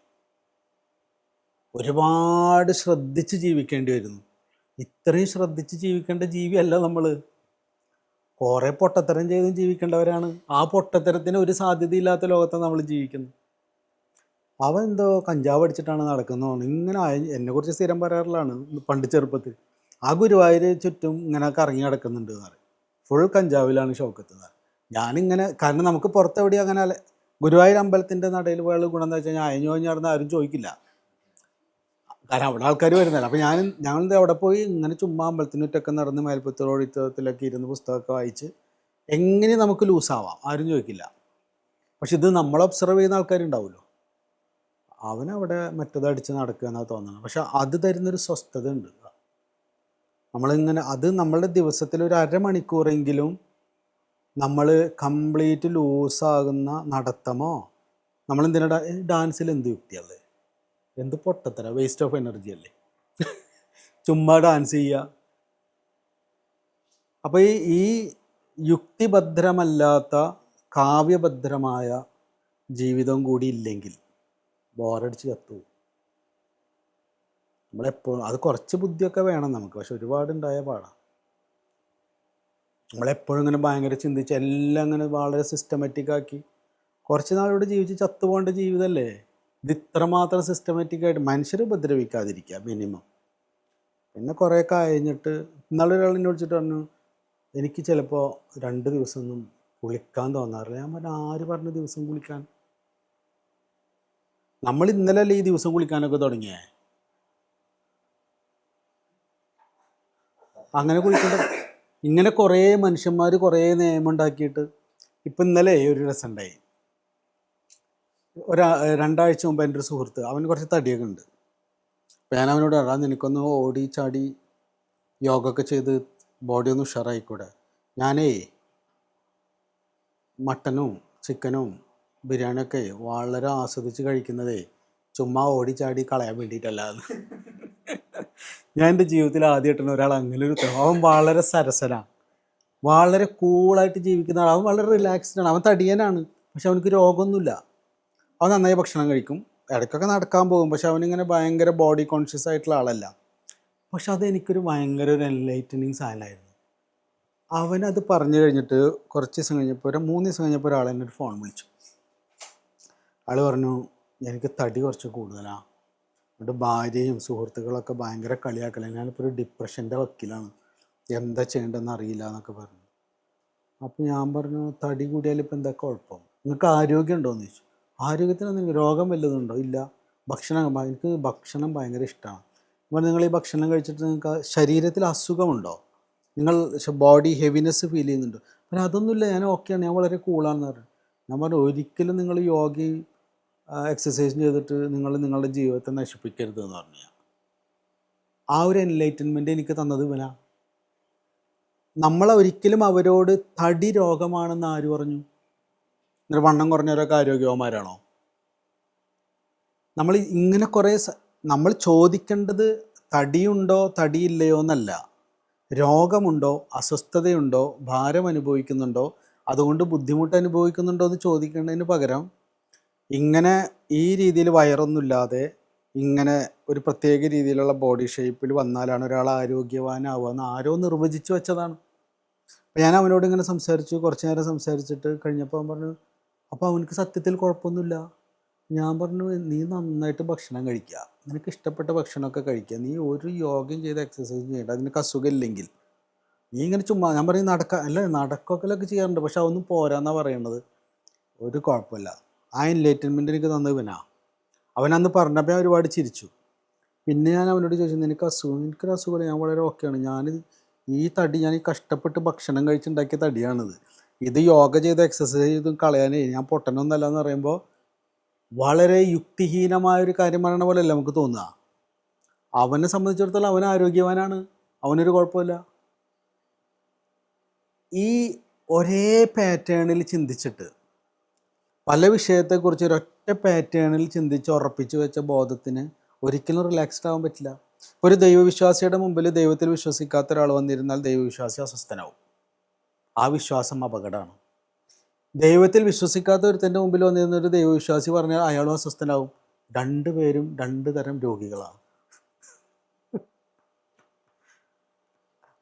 ഒരുപാട് ശ്രദ്ധിച്ച് ജീവിക്കേണ്ടി വരുന്നു. ഇത്രയും ശ്രദ്ധിച്ച് ജീവിക്കേണ്ട ജീവിയല്ല നമ്മൾ. കുറേ പൊട്ടത്തരം ചെയ്തും ജീവിക്കേണ്ടവരാണ്. ആ പൊട്ടത്തരത്തിന് ഒരു സാധ്യതയില്ലാത്ത ലോകത്താണ് നമ്മൾ ജീവിക്കുന്നത്. അവൻ എന്തോ കഞ്ചാവ് അടിച്ചിട്ടാണ് നടക്കുന്നതാണ് ഇങ്ങനെ. എന്നെക്കുറിച്ച് സ്ഥിരം പറയാറുള്ളതാണ് പണ്ട് ചെറുപ്പത്തിൽ. ആ ഗുരുവായൂർ ചുറ്റും ഇങ്ങനെ കറങ്ങി നടക്കുന്നുണ്ട് എന്ന് പറയും. ഫുൾ കഞ്ചാവിലാണ് ഷൗക്കത്ത്. ഞാനിങ്ങനെ, കാരണം നമുക്ക് പുറത്തെവിടെയും അങ്ങനെ ഗുരുവായൂർ അമ്പലത്തിൻ്റെ നടയിൽ പോയുള്ള ഗുണം എന്താ വെച്ച് കഴിഞ്ഞാൽ അയഞ്ഞു കഴിഞ്ഞ് നടന്ന് ആരും ചോദിക്കില്ല. കാരണം അവിടെ ആൾക്കാർ വരുന്നില്ല. അപ്പോൾ ഞങ്ങളിത് അവിടെ പോയി ഇങ്ങനെ ചുമ്മാ അമ്പലത്തിനൊറ്റൊക്കെ നടന്ന് മേൽപ്പത്തൂരോടിത്തത്തിലൊക്കെ ഇരുന്ന് പുസ്തകമൊക്കെ വായിച്ച് എങ്ങനെ നമുക്ക് ലൂസാവാം, ആരും ചോദിക്കില്ല. പക്ഷെ ഇത് നമ്മൾ ഒബ്സർവ് ചെയ്യുന്ന ആൾക്കാരുണ്ടാവുമല്ലോ, അവനവിടെ മറ്റേതടിച്ച് നടക്കുക എന്നാണ് തോന്നുന്നത്. പക്ഷെ അത് തരുന്നൊരു സ്വസ്ഥത ഉണ്ട്. നമ്മളിങ്ങനെ അത് നമ്മളുടെ ദിവസത്തിൽ ഒരു അരമണിക്കൂറെങ്കിലും നമ്മൾ കംപ്ലീറ്റ് ലൂസാകുന്ന നടത്തമോ, നമ്മളെന്തിനാ ഡാൻസിൽ എന്ത് യുക്തിയല്ലേ, എന്ത് പൊട്ടത്തര, വേസ്റ്റ് ഓഫ് എനർജി അല്ലേ ചുമ്മാ ഡാൻസ് ചെയ്യുക. അപ്പോൾ ഈ യുക്തിഭദ്രമല്ലാത്ത കാവ്യഭദ്രമായ ജീവിതം കൂടി ഇല്ലെങ്കിൽ ബോറടിച്ച് കത്തുപോകും. നമ്മളെപ്പോഴും അത് കുറച്ച് ബുദ്ധിയൊക്കെ വേണം നമുക്ക്, പക്ഷെ ഒരുപാടുണ്ടായ പാടാണ്. നമ്മളെപ്പോഴും ഇങ്ങനെ ഭയങ്കര ചിന്തിച്ച് എല്ലാം ഇങ്ങനെ വളരെ സിസ്റ്റമാറ്റിക് ആക്കി കുറച്ച് നാളോട് ജീവിച്ച് ചത്തുപോകേണ്ട ജീവിതമല്ലേ ഇത്. ഇത്രമാത്രം സിസ്റ്റമാറ്റിക്കായിട്ട് മനുഷ്യരെ ഉപദ്രവിക്കാതിരിക്കുക മിനിമം. പിന്നെ കുറേ കഴിഞ്ഞിട്ട് ഇന്നാളൊരാൾ എന്നെ വിളിച്ചിട്ട് പറഞ്ഞു, എനിക്ക് ചിലപ്പോൾ 2 ദിവസമൊന്നും കുളിക്കാൻ തോന്നാറില്ല. ഞാൻ പറഞ്ഞു, ആര് പറഞ്ഞ ദിവസം കുളിക്കാൻ? നമ്മൾ ഇന്നലെ അല്ലേ ഈ ദിവസം കുളിക്കാനൊക്കെ തുടങ്ങിയേ. അങ്ങനെ കുളിക്കേണ്ട. ഇങ്ങനെ കുറേ മനുഷ്യന്മാർ കുറേ നിയമം ഉണ്ടാക്കിയിട്ട് ഇപ്പം ഇന്നലെ ഒരു രസമുണ്ടായി. 2 ആഴ്ച മുമ്പ് എൻ്റെ ഒരു സുഹൃത്ത്, അവന് കുറച്ച് തടിയൊക്കെ ഉണ്ട്. അപ്പോൾ ഞാൻ അവനോട് പറയാം, നിനക്കൊന്ന് ഓടി ചാടി യോഗ ഒക്കെ ചെയ്ത് ബോഡി ഒന്ന് ഉഷാറായിക്കൂടെ? ഞാനേ മട്ടനും ചിക്കനും ബിരിയാണിയൊക്കെ വളരെ ആസ്വദിച്ച് കഴിക്കുന്നതേ ചുമ്മാ ഓടി ചാടി കളയാൻ വേണ്ടിയിട്ടല്ലാന്ന്. ഞാൻ എൻ്റെ ജീവിതത്തിൽ ആദ്യമായിട്ടാണ് ഒരാൾ അങ്ങനെ ഒരു അവൻ വളരെ സരസനാണ്, വളരെ കൂളായിട്ട് ജീവിക്കുന്ന ആൾ. അവൻ വളരെ റിലാക്സ്ഡാണ്. അവൻ തടിയനാണ്, പക്ഷെ അവനക്ക് രോഗമൊന്നുമില്ല. അവൻ നന്നായി ഭക്ഷണം കഴിക്കും, ഇടയ്ക്കൊക്കെ നടക്കാൻ പോകും. പക്ഷെ അവനിങ്ങനെ ഭയങ്കര ബോഡി കോൺഷ്യസ് ആയിട്ടുള്ള ആളല്ല. പക്ഷെ അതെനിക്കൊരു ഭയങ്കര ഒരു എൻലൈറ്റനിങ് സാധനമായിരുന്നു. അവനത് പറഞ്ഞു കഴിഞ്ഞിട്ട് കുറച്ച് ദിവസം കഴിഞ്ഞപ്പോൾ, 3 ദിവസം കഴിഞ്ഞപ്പോൾ ഒരാൾ എന്നെ ഒരു ഫോൺ വിളിച്ചു. ആൾ പറഞ്ഞു, എനിക്ക് തടി കുറച്ച് കൂടുതലാണ്. എൻ്റെ ഭാര്യയും സുഹൃത്തുക്കളൊക്കെ ഭയങ്കര കളിയാക്കല, ഞാനിപ്പോൾ ഒരു ഡിപ്രഷൻ്റെ വക്കിലാണ്, എന്താ ചെയ്യേണ്ടതെന്ന് അറിയില്ല എന്നൊക്കെ പറഞ്ഞു. അപ്പോൾ ഞാൻ പറഞ്ഞു, തടി കൂടിയാൽ ഇപ്പം എന്താ കുഴപ്പം, നിങ്ങൾക്ക് ആരോഗ്യം ഉണ്ടോയെന്ന് ചോദിച്ചു. ആരോഗ്യത്തിന് രോഗം വല്ലതുണ്ടോ? ഇല്ല. എനിക്ക് ഭക്ഷണം ഭയങ്കര ഇഷ്ടമാണ്. അപ്പോൾ നിങ്ങൾ ഈ ഭക്ഷണം കഴിച്ചിട്ട് നിങ്ങൾക്ക് ശരീരത്തിൽ അസുഖമുണ്ടോ, നിങ്ങൾ ബോഡി ഹെവിനെസ് ഫീൽ ചെയ്യുന്നുണ്ടോ? പിന്നെ അതൊന്നുമില്ല, ഞാൻ ഓക്കെയാണ്, ഞാൻ വളരെ കൂളാണെന്ന് പറഞ്ഞു. ഞാൻ പറഞ്ഞു, ഒരിക്കലും നിങ്ങൾ യോഗയും എക്സസൈസും ചെയ്തിട്ട് നിങ്ങൾ നിങ്ങളുടെ ജീവിതത്തെ നശിപ്പിക്കരുത് എന്ന് പറഞ്ഞു. ആ ഒരു എൻലൈറ്റൻമെൻറ്റ് എനിക്ക് തന്നത് ഇവനാ. നമ്മളൊരിക്കലും അവരോട് തടി രോഗമാണെന്ന് ആര് പറഞ്ഞു? എന്നിട്ട് വണ്ണം കുറഞ്ഞവരൊക്കെ ആരോഗ്യവാന്മാരാണോ? നമ്മൾ ഇങ്ങനെ കുറേ നമ്മൾ ചോദിക്കേണ്ടത് തടിയുണ്ടോ തടിയില്ലയോ എന്നല്ല, രോഗമുണ്ടോ, അസ്വസ്ഥതയുണ്ടോ, ഭാരം അനുഭവിക്കുന്നുണ്ടോ, അതുകൊണ്ട് ബുദ്ധിമുട്ട് അനുഭവിക്കുന്നുണ്ടോ എന്ന് ചോദിക്കേണ്ടതിന് പകരം ഇങ്ങനെ ഈ രീതിയിൽ വയറൊന്നുമില്ലാതെ ഇങ്ങനെ ഒരു പ്രത്യേക രീതിയിലുള്ള ബോഡി ഷേപ്പിൽ വന്നാലാണ് ഒരാൾ ആരോഗ്യവാനാവുക എന്ന് ആരോ നിർവചിച്ച് വെച്ചതാണ്. അപ്പോൾ ഞാൻ അവനോട് ഇങ്ങനെ സംസാരിച്ചു, കുറച്ച് നേരം സംസാരിച്ചിട്ട് കഴിഞ്ഞപ്പോൾ അവൻ പറഞ്ഞു, അപ്പോൾ അവനക്ക് സത്യത്തിൽ കുഴപ്പമൊന്നുമില്ല. ഞാൻ പറഞ്ഞു, നീ നന്നായിട്ട് ഭക്ഷണം കഴിക്കുക, നിനക്ക് ഇഷ്ടപ്പെട്ട ഭക്ഷണമൊക്കെ കഴിക്കുക, നീ ഒരു യോഗയും ചെയ്ത് എക്സസൈസ് ചെയ്യേണ്ട, നിനക്ക് അസുഖമില്ലെങ്കിൽ നീ ഇങ്ങനെ ചുമ്മാ, ഞാൻ പറയും നടക്കൊക്കെ ചെയ്യാറുണ്ട്, പക്ഷെ അതൊന്നും പോരാന്നാണ് പറയണത്. ഒരു കുഴപ്പമില്ല. ആ എൻലൈറ്റൻമെൻറ്റ് എനിക്ക് തന്നത് ഇവനാ. അവനന്ന് പറഞ്ഞപ്പോൾ ഞാൻ ഒരുപാട് ചിരിച്ചു. പിന്നെ ഞാൻ അവനോട് ചോദിച്ചു, എനിക്കൊരു അസുഖമില്ല, ഞാൻ വളരെ ഓക്കെയാണ്, ഈ തടി ഞാൻ ഈ കഷ്ടപ്പെട്ട് ഭക്ഷണം കഴിച്ചുണ്ടാക്കിയ തടിയാണിത്, ഇത് യോഗ ചെയ്ത് എക്സസൈസ് ചെയ്തും കളയാനേ ഞാൻ പൊട്ടനൊന്നല്ല എന്ന് പറയുമ്പോൾ വളരെ യുക്തിഹീനമായൊരു കാര്യം പറയണ പോലെയല്ല നമുക്ക് തോന്നുക. അവനെ സംബന്ധിച്ചിടത്തോളം അവൻ ആരോഗ്യവാനാണ്, അവനൊരു കുഴപ്പമില്ല. ഈ ഒരേ പാറ്റേണിൽ ചിന്തിച്ചിട്ട് പല വിഷയത്തെക്കുറിച്ച് ഒരൊറ്റ പാറ്റേണിൽ ചിന്തിച്ച് ഉറപ്പിച്ച് വെച്ച ബോധത്തിന് ഒരിക്കലും റിലാക്സ്ഡ് ആവാൻ പറ്റില്ല. ഒരു ദൈവവിശ്വാസിയുടെ മുമ്പിൽ ദൈവത്തിൽ വിശ്വസിക്കാത്ത ഒരാൾ വന്നിരുന്നാൽ ദൈവവിശ്വാസി അസ്വസ്ഥനാവും. ആ വിശ്വാസം അപകടമാണ്. ദൈവത്തിൽ വിശ്വസിക്കാത്ത ഒരുത്തൻ്റെ മുമ്പിൽ വന്നിരുന്നൊരു ദൈവവിശ്വാസി പറഞ്ഞാൽ അയാളും അസ്വസ്ഥനാവും. രണ്ടുപേരും രണ്ട് തരം രോഗികളാണ്.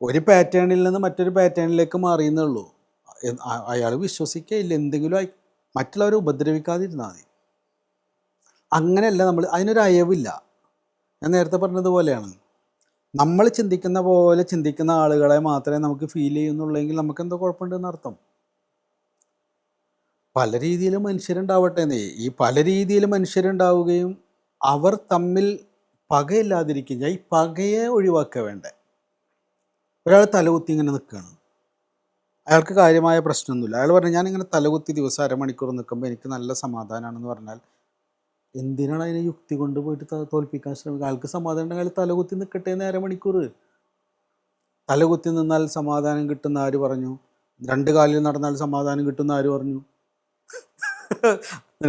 ഒരു പാറ്റേണിൽ നിന്ന് മറ്റൊരു പാറ്റേണിലേക്ക് മാറിയെന്നുള്ളൂ. അയാൾ വിശ്വസിക്കുകയില്ല, എന്തെങ്കിലും മറ്റുള്ളവരെ ഉപദ്രവിക്കാതിരുന്നാൽ മതി. അങ്ങനെയല്ല, നമ്മൾ അതിനൊരു അയവില്ല. ഞാൻ നേരത്തെ പറഞ്ഞതുപോലെയാണ്, നമ്മൾ ചിന്തിക്കുന്ന പോലെ ചിന്തിക്കുന്ന ആളുകളെ മാത്രമേ നമുക്ക് ഫീൽ ചെയ്യുന്നുള്ളെങ്കിൽ നമുക്ക് എന്തോ കുഴപ്പമുണ്ടെന്ന് അർത്ഥം. പല രീതിയിലും മനുഷ്യരുണ്ടാവട്ടെ എന്നേ, ഈ പല രീതിയിൽ മനുഷ്യരുണ്ടാവുകയും അവർ തമ്മിൽ പകയില്ലാതിരിക്കുക, ഈ പകയെ ഒഴിവാക്കുക വേണ്ടേ. ഒരാൾ തലകുത്തി ഇങ്ങനെ നിൽക്കുകയാണ്, അയാൾക്ക് കാര്യമായ പ്രശ്നമൊന്നുമില്ല, അയാൾ പറഞ്ഞു ഞാനിങ്ങനെ തലകുത്തി ദിവസം അരമണിക്കൂർ നിൽക്കുമ്പോൾ എനിക്ക് നല്ല സമാധാനമാണെന്ന് പറഞ്ഞാൽ എന്തിനാണ് അതിനെ യുക്തി കൊണ്ട് പോയിട്ട് തോൽപ്പിക്കാൻ ശ്രമിക്കുക? അയാൾക്ക് സമാധാനം ഉണ്ടെങ്കിൽ അയാൾ തലകുത്തി നിൽക്കട്ടെ എന്ന് അരമണിക്കൂർ. തലകുത്തി നിന്നാൽ സമാധാനം കിട്ടുന്ന ആര് പറഞ്ഞു? രണ്ട് കാലിൽ നടന്നാൽ സമാധാനം കിട്ടുന്ന ആര് പറഞ്ഞു?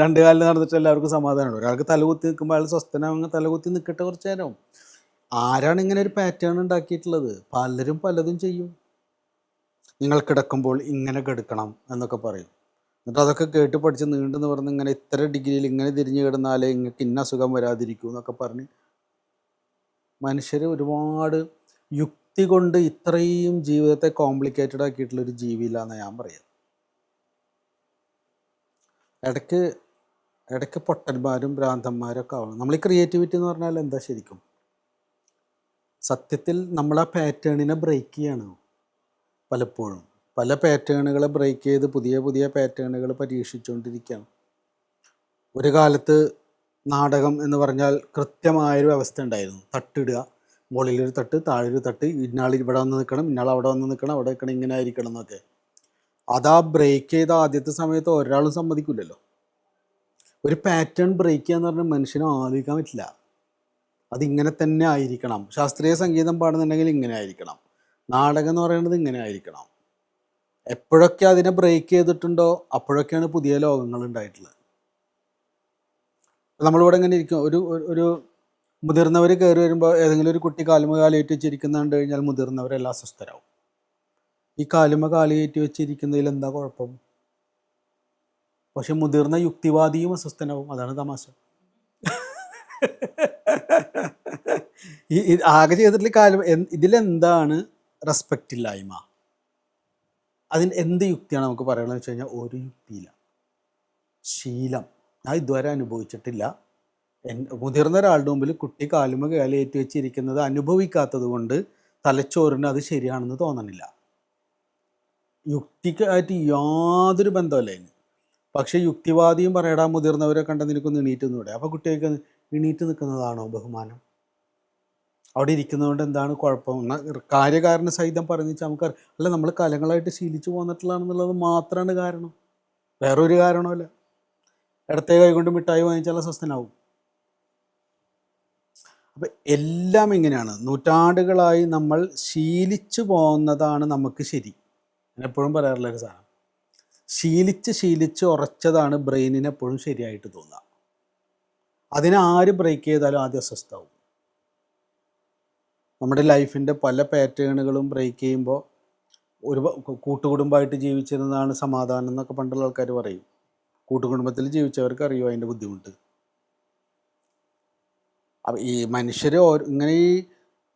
രണ്ട് കാലിൽ നടന്നിട്ട് എല്ലാവർക്കും സമാധാനമുണ്ട്. ഒരാൾക്ക് തലകുത്തി നിൽക്കുമ്പോൾ അയാൾ സ്വസ്ഥനാവുന്ന തലകുത്തി നിൽക്കട്ടെ കുറച്ച് നേരം. ആരാണ് ഇങ്ങനെ ഒരു പാറ്റേൺ ഉണ്ടാക്കിയിട്ടുള്ളത്? പലരും പലതും ചെയ്യും. നിങ്ങൾ കിടക്കുമ്പോൾ ഇങ്ങനെ കിടക്കണം എന്നൊക്കെ പറയും. എന്നിട്ട് അതൊക്കെ കേട്ട് പഠിച്ച് നീണ്ടെന്ന് പറഞ്ഞ് ഇങ്ങനെ ഇത്ര ഡിഗ്രിയിൽ ഇങ്ങനെ തിരിഞ്ഞു കിടന്നാലേ നിങ്ങൾക്ക് ഇന്ന അസുഖം വരാതിരിക്കൂ എന്നൊക്കെ പറഞ്ഞ് മനുഷ്യർ ഒരുപാട് യുക്തി കൊണ്ട് ഇത്രയും ജീവിതത്തെ കോംപ്ലിക്കേറ്റഡ് ആക്കിയിട്ടുള്ളൊരു ജീവിയില്ല എന്നാണ് ഞാൻ പറയുക. ഇടയ്ക്ക് പൊട്ടന്മാരും ഭ്രാന്തന്മാരൊക്കെ ആവണം. നമ്മൾ ഈ ക്രിയേറ്റിവിറ്റി എന്ന് പറഞ്ഞാൽ എന്താ ശരിക്കും? സത്യത്തിൽ നമ്മൾ ആ പാറ്റേണിനെ ബ്രേക്ക് ചെയ്യാണ്. പലപ്പോഴും പല പാറ്റേണുകളെ ബ്രേക്ക് ചെയ്ത് പുതിയ പുതിയ പാറ്റേണുകൾ പരീക്ഷിച്ചുകൊണ്ടിരിക്കുകയാണ്. ഒരു കാലത്ത് നാടകം എന്ന് പറഞ്ഞാൽ കൃത്യമായൊരു വ്യവസ്ഥ ഉണ്ടായിരുന്നു. തട്ടിടുക, മുകളിലൊരു തട്ട്, താഴൊരു തട്ട്, ഇന്നാൾ ഇവിടെ വന്ന് നിൽക്കണം, ഇന്നാൾ അവിടെ വന്ന് നിൽക്കണം, അവിടെ നിൽക്കണം, ഇങ്ങനെ ആയിരിക്കണം എന്നൊക്കെ. അതാ ബ്രേക്ക് ചെയ്ത ആദ്യത്തെ സമയത്ത് ഒരാളും സമ്മതിക്കില്ലല്ലോ. ഒരു പാറ്റേൺ ബ്രേക്ക് ചെയ്യാന്ന് പറഞ്ഞാൽ മനുഷ്യനെ ആലോചിക്കാൻ പറ്റില്ല. അതിങ്ങനെ തന്നെ ആയിരിക്കണം. ശാസ്ത്രീയ സംഗീതം പാടുന്നുണ്ടെങ്കിൽ ഇങ്ങനെ ആയിരിക്കണം, നാടകം എന്ന് പറയുന്നത് ഇങ്ങനെ ആയിരിക്കണം. എപ്പോഴൊക്കെ അതിനെ ബ്രേക്ക് ചെയ്തിട്ടുണ്ടോ അപ്പോഴൊക്കെയാണ് പുതിയ ലോകങ്ങൾ ഉണ്ടായിട്ടുള്ളത്. നമ്മളിവിടെ ഇങ്ങനെ ഇരിക്കും, ഒരു മുതിർന്നവർ കയറി വരുമ്പോൾ ഏതെങ്കിലും ഒരു കുട്ടി കാലുമ കാലേറ്റ് വെച്ചിരിക്കുന്ന കണ്ടു കഴിഞ്ഞാൽ മുതിർന്നവരെല്ലാം അസ്വസ്ഥരാകും. ഈ കാലുമ കാലേറ്റ് വെച്ചിരിക്കുന്നതിൽ എന്താ കുഴപ്പം? പക്ഷെ മുതിർന്ന യുക്തിവാദിയും അസ്വസ്ഥനാവും. അതാണ് തമാശ. ഈ ആകെ ചെയ്തിട്ടുള്ള കാലം ഇതിലെന്താണ് റെസ്പെക്റ്റ് ഇല്ലായ്മ? അതിന് എന്ത് യുക്തിയാണ് നമുക്ക് പറയണമെന്ന് വെച്ച് കഴിഞ്ഞാൽ ഒരു യുക്തിയില്ല. ശീലം. ഞാൻ ഇതുവരെ അനുഭവിച്ചിട്ടില്ല. മുതിർന്ന ഒരാളുടെ മുമ്പിൽ കുട്ടി കാലുമ കാലേറ്റി വെച്ചിരിക്കുന്നത് അനുഭവിക്കാത്തത് കൊണ്ട് തലച്ചോറിന് അത് ശരിയാണെന്ന് തോന്നണില്ല. യുക്തിക്കായിട്ട് യാതൊരു ബന്ധമല്ല അതിന്. പക്ഷേ യുക്തിവാദിയും പറയടാ മുതിർന്നവരെ കണ്ട നിനക്കൊന്ന് എണീറ്റ് നിന്നൂടെ. അപ്പോൾ കുട്ടികൾക്ക് എണീറ്റ് നിൽക്കുന്നതാണോ ബഹുമാനം? അവിടെ ഇരിക്കുന്നതുകൊണ്ട് എന്താണ് കുഴപ്പം? കാര്യകാരണ സഹിതം പറഞ്ഞു വെച്ചാൽ നമുക്ക് അല്ല, നമ്മൾ കാലങ്ങളായിട്ട് ശീലിച്ചു പോന്നിട്ടുള്ളതാണെന്നുള്ളത് മാത്രമാണ് കാരണം, വേറൊരു കാരണമല്ല. ഇടത്തെ കൈ കൊണ്ട് മിഠായി വാങ്ങിച്ചാൽ സ്വസ്ഥനാവും. അപ്പം എല്ലാം ഇങ്ങനെയാണ്. നൂറ്റാണ്ടുകളായി നമ്മൾ ശീലിച്ചു പോകുന്നതാണ് നമുക്ക് ശരി. ഞാൻ എപ്പോഴും പറയാറുള്ളൊരു സാധനം, ശീലിച്ച് ഉറച്ചതാണ് ബ്രെയിനിന് എപ്പോഴും ശരിയായിട്ട് തോന്നുക. അതിനെ ആര് ബ്രേക്ക് ചെയ്താലും ആദ്യം അസ്വസ്ഥാവും. നമ്മുടെ ലൈഫിൻ്റെ പല പാറ്റേണുകളും ബ്രേക്ക് ചെയ്യുമ്പോൾ ഒരു കൂട്ടുകുടുംബമായിട്ട് ജീവിച്ചിരുന്നതാണ് സമാധാനം എന്നൊക്കെ പണ്ടുള്ള ആൾക്കാർ പറയും. കൂട്ടുകുടുംബത്തിൽ ജീവിച്ചവർക്ക് അറിയുമോ അതിൻ്റെ ബുദ്ധിമുട്ട്. അപ്പം ഈ മനുഷ്യർ ഇങ്ങനെ ഈ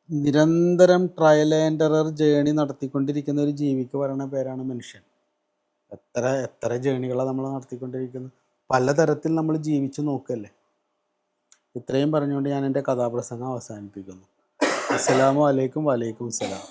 നിരന്തരം ട്രയൽ ആൻഡ് എറർ ജേണി നടത്തിക്കൊണ്ടിരിക്കുന്ന ഒരു ജീവിക്ക് പറയുന്ന പേരാണ് മനുഷ്യൻ. എത്ര ജേണികളാണ് നമ്മൾ നടത്തിക്കൊണ്ടിരിക്കുന്നത്. പലതരത്തിൽ നമ്മൾ ജീവിച്ച് നോക്കല്ലേ. ഇത്രയും പറഞ്ഞുകൊണ്ട് ഞാൻ എൻ്റെ കഥാപ്രസംഗം അവസാനിപ്പിക്കുന്നു. അസ്സലാമു അലൈക്കും. വലൈക്കും സലാം.